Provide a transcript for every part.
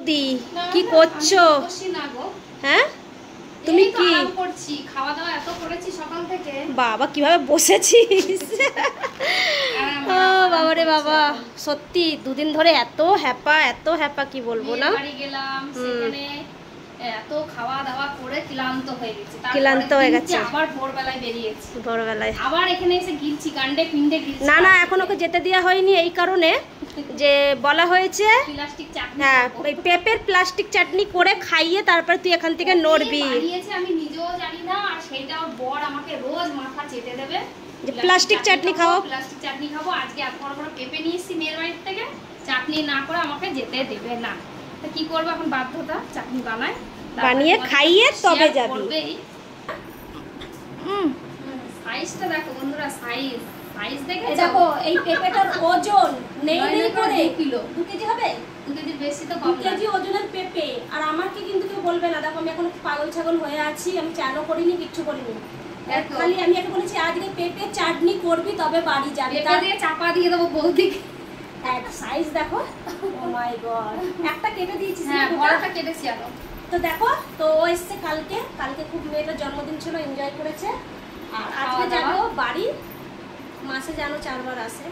বৌদি কি করছো? হ্যাঁ তুমি কি করছি? খাওয়া দাওয়া এত করেছি সকাল থেকে। বাবা কিভাবে বসেছিস? ও বাবা রে বাবা, সত্যি দুদিন ধরে এত হ্যাপা কি বলবো না। বাড়ি গেলাম, সেখানে এত খাওয়া দাওয়া করে ক্লান্ত হয়ে গেছি। ক্লান্ত হয়ে গেছে, আবার ভোরবেলায় বেরিয়েছি। ভোরবেলায় আবার এখানে এসে গিলছি, কাণ্ডে পিণ্ডে গিলছি। না না, এখন ওকে যেতে দেওয়া হয়নি এই কারণে যে বলা হয়েছে প্লাস্টিক চাটনি, হ্যাঁ ওই পেঁপের প্লাস্টিক চাটনি করে খাইয়ে তারপরে তুই এখান থেকে নড়বি। বানিয়েছে আমি নিজেও জানি না, আর সেটা ওর বর আমাকে রোজ মাথা চেটে দেবে যে প্লাস্টিক চাটনি খাও, প্লাস্টিক চাটনি খাবো। আজকে এত বড় বড় পেঁপে নিয়ে এসেছি মেয়ের বাড়ির থেকে, চাটনি না করে আমাকে যেতে দেবে না। তা কি করবো এখন, বাধ্যতা চাটনি বানিয়ে খাইয়ে তবে যাবি। সাইজটা দেখো বন্ধুরা, সাইজ দেখে দেখো এই পেঁপেটার ওজন নেই করে 2 কিলো, 2 কেজি হবে, 2 কেজির বেশি তো 2 কেজি ওজনের পেঁপে। আর আমাকে কিন্তু কেউ বলবে না, দেখো আমি এখন পাগল ছাগল হয়ে আছি, আমি চানও করিনি, কিচ্ছু করিনি। খালি আমি এখন বলেছি আজকে পেঁপে চাটনি করবি তবে বাড়ি যাবি, পেঁপে দিয়ে চাপা দিয়ে দেবো বৌদিকে। সাইজ দেখো, ও মাই গড, একটা কেটে দিয়েছি। হ্যাঁ বড়টা কেটেছি আলো। তো দেখো, তো ও এসছে কালকে খুব মেয়েটার জন্মদিন ছিল, এনজয় করেছে। আর আজকে যাবো বাড়ি, মাসে যেন 4 বার আসে,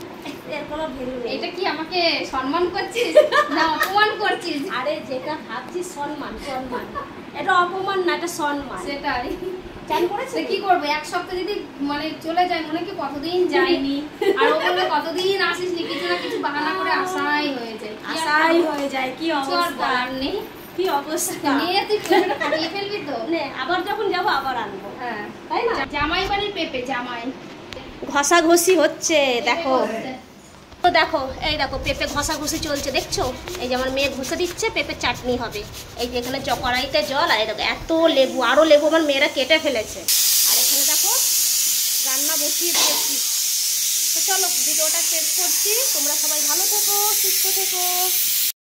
এর কোনো ভ্যালু নেই। এটা কি আমাকে সম্মান করছিস না অপমান করছিস? আরে যেটা ভাবছিস সম্মান, এটা অপমান না, এটা সম্মান। সেটাই চান করেছে। কি করবো, এক সপ্তাহ যদি মানে চলে যায়, মনে কি কতদিন যায়নি, আর ও বলবে কতদিন আসিসনি, কিছু না কিছু বাহানা করে আশাই হয়ে যায়। কি অবস্থা নেই, কি অবস্থা নিয়ে তুই পেঁপেটা ফাটিয়ে ফেলবি তো। নে আবার যখন যাবো আবার আনবো। হ্যাঁ তাই না, জামাই বাড়ির পেঁপে, জামাই ঘষাঘষি হচ্ছে দেখো। তো দেখো এই দেখো পেঁপে ঘষাঘষি চলছে, দেখছো? এই যে আমার মেয়ে ঘষে দিচ্ছে, পেঁপে চাটনি হবে। এই যে এখানে কড়াইতে জল, আর দেখো এত লেবু, আরো লেবু আমার মেয়েরা কেটে ফেলেছে। আর এখানে দেখো রান্না বসিয়ে দিয়েছি। তো চলো ভিডিওটা শেষ করছি, তোমরা সবাই ভালো থেকো, সুস্থ থেকো।